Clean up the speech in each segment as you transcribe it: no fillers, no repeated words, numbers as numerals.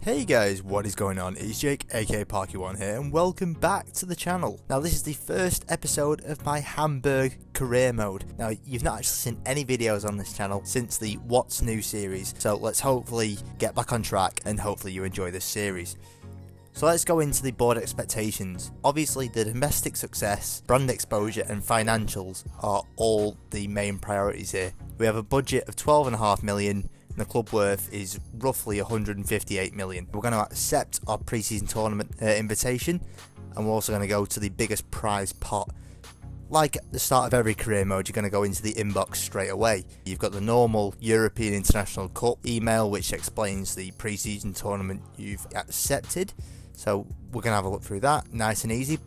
Hey guys, what is going on? It's Jake aka ParkyOne here and welcome back to the channel. Now this is the first episode of my Hamburg career mode. Now you've not actually seen any videos on this channel since the What's New series, so let's hopefully get back on track and hopefully you enjoy this series. So let's go into the board expectations. Obviously the domestic success, brand exposure and financials are all the main priorities here. We have a budget of 12.5 million. The club worth is roughly 158 million. We're going to accept our pre-season tournament invitation, and we're also going to go to the biggest prize pot. Like at the start of every career mode, you're going to go into the inbox straight away. You've got the normal European International Cup email, which explains the pre-season tournament you've accepted. So we're going to have a look through that, nice and easy.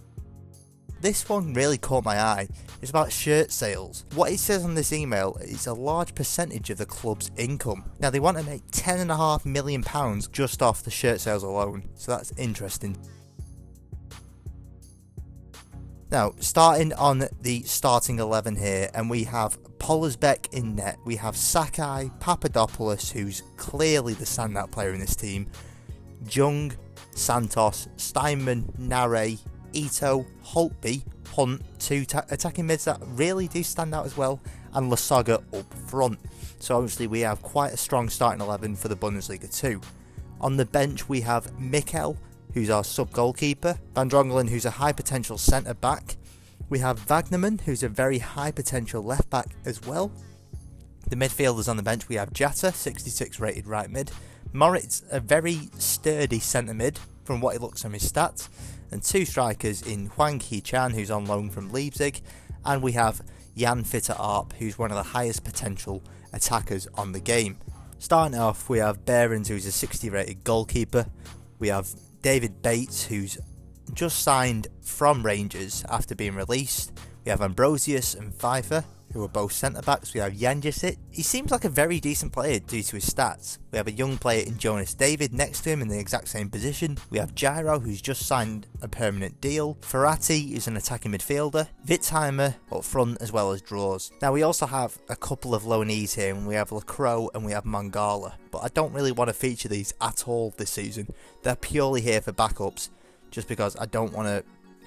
This one really caught my eye. It's about shirt sales. What it says on this email is a large percentage of the club's income. Now they want to make £10.5 million just off the shirt sales alone, so that's interesting. Now starting on the starting 11 here, and we have Pollersbeck in net, we have Sakai, Papadopoulos, who's clearly the standout player in this team, Jung, Santos, Steinman, Nare, Ito, Holtby, Hunt, two attacking mids that really do stand out as well, and Lasaga up front. So obviously we have quite a strong starting 11 for the Bundesliga too. On the bench we have Mikel, who's our sub-goalkeeper, Van Drongelen, who's a high potential centre back. We have Wagnerman, who's a very high potential left back as well. The midfielders on the bench we have Jatta, 66 rated right mid, Moritz, a very sturdy centre mid from what it looks from his stats, and two strikers in Hwang Hee-chan, who's on loan from Leipzig, and we have Jan Fitter-Arp, who's one of the highest potential attackers on the game. Starting off, we have Behrens, who's a 60 rated goalkeeper. We have David Bates, who's just signed from Rangers after being released. We have Ambrosius and Fifa, who are both centre-backs. We have Janjicic. He seems like a very decent player due to his stats. We have a young player in Jonas David next to him in the exact same position. We have Gyro, who's just signed a permanent deal. Ferrati is an attacking midfielder. Witzheimer up front as well as draws. Now we also have a couple of loanees here, and we have Lacroix and we have Mangala. But I don't really want to feature these at all this season. They're purely here for backups, just because I don't want to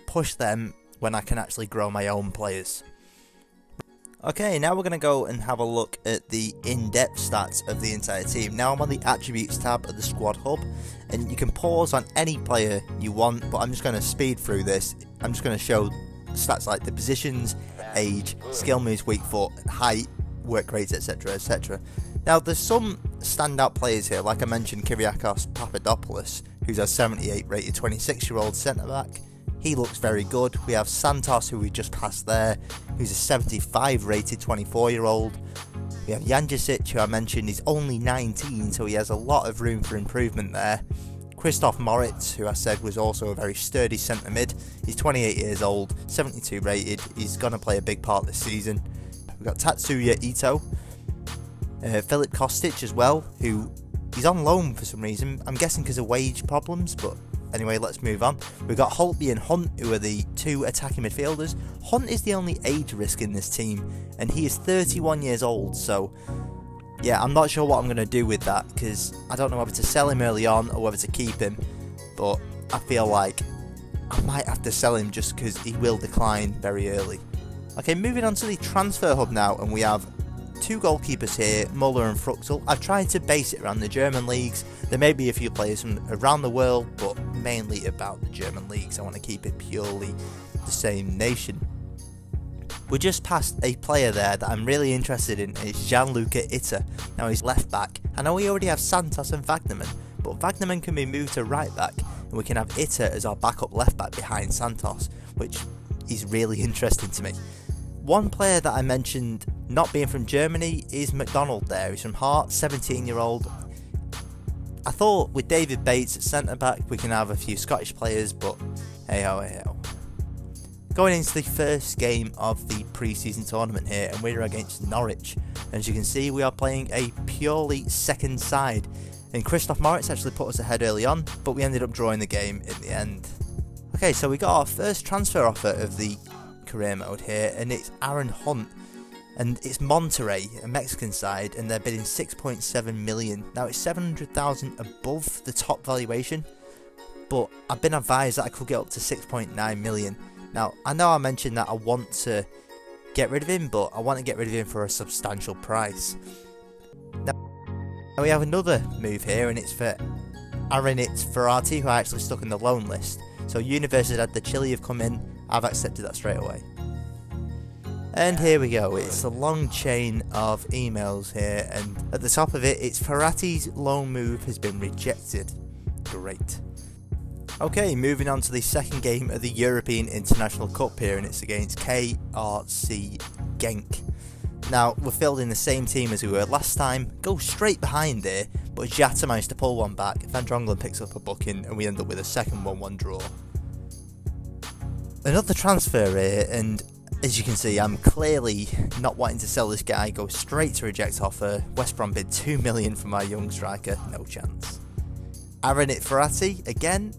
push them when I can actually grow my own players. Okay, now we're going to go and have a look at the in-depth stats of the entire team. Now I'm on the attributes tab of the squad hub, and you can pause on any player you want, but I'm just going to speed through this. I'm just going to show stats like the positions, age, skill moves, weak foot, height, work rates, etc, etc. Now there's some standout players here, like I mentioned Kyriakos Papadopoulos, who's a 78 rated 26-year-old centre-back. He looks very good. We have Santos, who we just passed there, who's a 75 rated 24-year-old. We have Janjicic, who I mentioned is only 19, so he has a lot of room for improvement there. Christoph Moritz, who I said was also a very sturdy centre mid. He's 28 years old, 72 rated. He's going to play a big part this season. We've got Tatsuya Ito, Filip Kostic as well, who he's on loan for some reason. I'm guessing because of wage problems, but anyway, let's move on. We've got Holtby and Hunt, who are the two attacking midfielders. Hunt is the only age risk in this team, and he is 31 years old, so yeah, I'm not sure what I'm going to do with that, because I don't know whether to sell him early on or whether to keep him, but I feel like I might have to sell him just because he will decline very early. Okay, moving on to the transfer hub now, and we have two goalkeepers here, Muller and Fruchtel. I've tried to base it around the German leagues. There may be a few players from around the world, but mainly about the German leagues. I want to keep it purely the same nation. We just passed a player there that I'm really interested in. It's Gianluca Itta. Now he's left back. I know we already have Santos and Wagnerman, but Wagnerman can be moved to right back, and we can have Itta as our backup left back behind Santos, which is really interesting to me. One player that I mentioned not being from Germany is McDonald there. He's from Hart, 17-year-old. I thought with David Bates at centre-back we can have a few Scottish players, but hey-ho, hey-ho. Going into the first game of the pre-season tournament here, and we're against Norwich. As you can see, we are playing a purely second side, and Christoph Moritz actually put us ahead early on, but we ended up drawing the game in the end. Okay, so we got our first transfer offer of the career mode here, and it's Aaron Hunt. And it's Monterrey, a Mexican side, and they're bidding 6.7 million. Now it's 700,000 above the top valuation, but I've been advised that I could get up to 6.9 million. Now I know I mentioned that I want to get rid of him, but I want to get rid of him for a substantial price. Now we have another move here, and it's for Aranit Ferrati, who I actually stuck in the loan list. So Universidad de Chile have come in, I've accepted that straight away. And here we go, it's a long chain of emails here, and at the top of it, it's Ferrati's loan move has been rejected. Great. Okay, moving on to the second game of the European International Cup here, and it's against KRC Genk. Now, we're fielding the same team as we were last time, go straight behind there, but Jata managed to pull one back, Van Drongelen picks up a booking, and we end up with a second 1-1 draw. Another transfer here, and as you can see, I'm clearly not wanting to sell this guy, go straight to reject offer. West Brom bid 2 million for my young striker, no chance. Aranit Ferrati, again,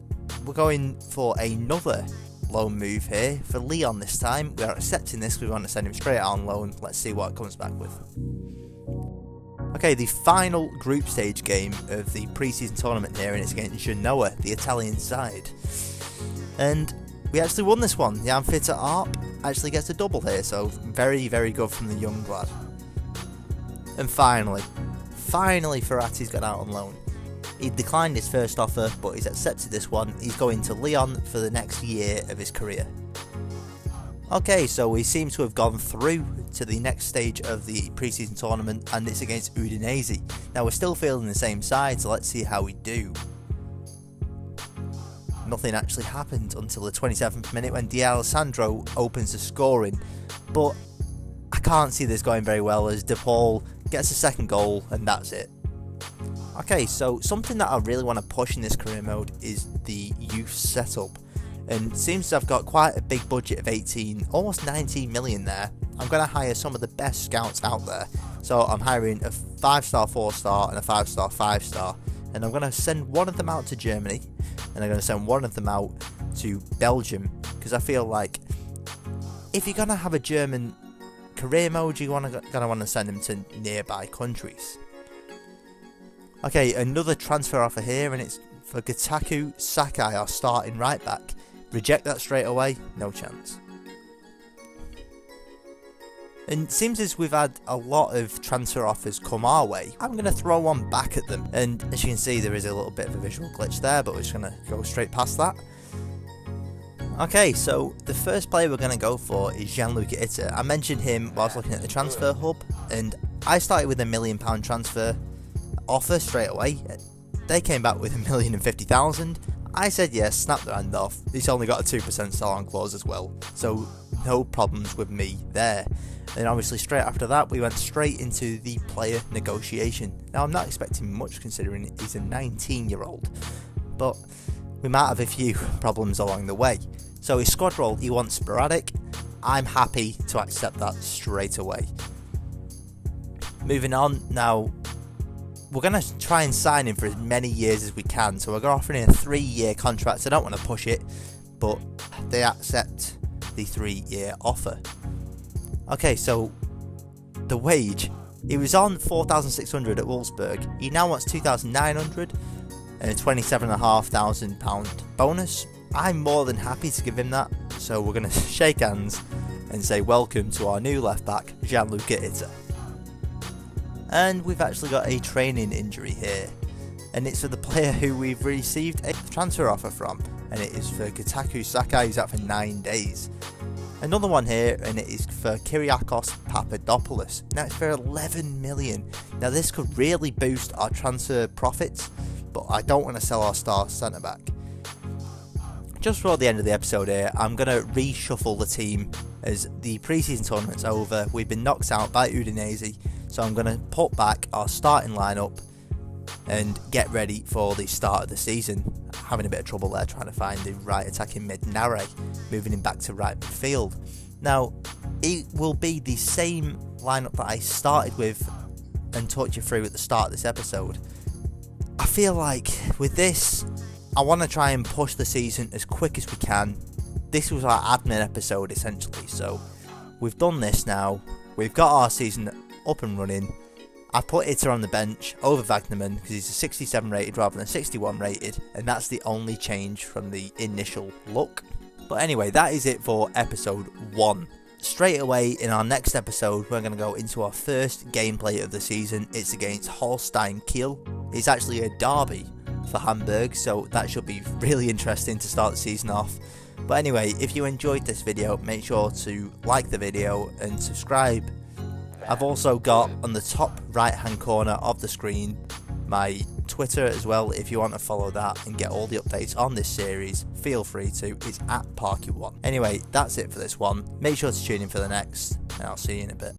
we're going for another loan move here for Leon this time. We are accepting this, we want to send him straight out on loan. Let's see what it comes back with. Okay, the final group stage game of the pre-season tournament here, and it's against Genoa, the Italian side. And we actually won this one. The Amphita Arp actually gets a double here, so very, very good from the young lad. And finally Ferrati's got out on loan. He declined his first offer, but he's accepted this one. He's going to Lyon for the next year of his career. Okay, so we seem to have gone through to the next stage of the pre-season tournament, and it's against Udinese. Now we're still fielding the same side, so let's see how we do. Nothing actually happened until the 27th minute when D'Alessandro opens the scoring, but I can't see this going very well as De Paul gets a second goal, and that's it. Okay, so something that I really want to push in this career mode is the youth setup, and it seems to have got quite a big budget of 18, almost 19 million there. I'm going to hire some of the best scouts out there, so I'm hiring a 5-star 4-star and a 5-star 5-star, and I'm going to send one of them out to Germany, and I'm going to send one of them out to Belgium, because I feel like if you're going to have a German career mode, you're going to want to send them to nearby countries. Okay, another transfer offer here, and it's for Getaku Sakai, our starting right back. Reject that straight away, no chance. And it seems as we've had a lot of transfer offers come our way, I'm going to throw one back at them. And as you can see, there is a little bit of a visual glitch there, but we're just going to go straight past that. Okay, so the first player we're going to go for is Gianluca Itta. I mentioned him whilst looking at the transfer hub, and I started with £1 million transfer offer straight away. They came back with 1,050,000. I said yes, snapped their hand off. It's only got a 2% sell-on clause as well, so no problems with me there. And obviously straight after that we went straight into the player negotiation. Now I'm not expecting much considering he's a 19-year-old, but we might have a few problems along the way. So his squad role, he wants sporadic. I'm happy to accept that straight away. Moving on, now we're going to try and sign him for as many years as we can, so we're going to offer him a 3-year contract. I don't want to push it, but they accept the 3-year offer. Okay, so the wage, he was on 4,600 at Wolfsburg, he now wants 2,900 and a £27,500 bonus. I'm more than happy to give him that, so we're going to shake hands and say welcome to our new left back, Gianluca Itta. And we've actually got a training injury here, and it's for the player who we've received a transfer offer from, and it is for Getaku Sakai, who's out for 9 days. Another one here, and it is for Kyriakos Papadopoulos. Now it's for 11 million. Now this could really boost our transfer profits, but I don't want to sell our star centre back. Just before the end of the episode here, I'm going to reshuffle the team as the pre-season tournament's over. We've been knocked out by Udinese, so I'm going to put back our starting lineup and get ready for the start of the season. Having a bit of trouble there trying to find the right attacking mid, Nare, moving him back to right midfield. Now, it will be the same lineup that I started with and talked you through at the start of this episode. I feel like with this, I want to try and push the season as quick as we can. This was our admin episode essentially, so we've done this now. we've got our season up and running. I put Itter on the bench over Wagnerman because he's a 67 rated rather than 61 rated, and that's the only change from the initial look. But anyway, that is it for episode 1. Straight away in our next episode, we're going to go into our first gameplay of the season. It's against Holstein Kiel. It's actually a derby for Hamburg, so that should be really interesting to start the season off. But anyway, if you enjoyed this video, make sure to like the video and subscribe. I've also got on the top right hand corner of the screen my Twitter as well. If you want to follow that and get all the updates on this series, feel free to. It's at ParkyOne. Anyway, that's it for this one. Make sure to tune in for the next, and I'll see you in a bit.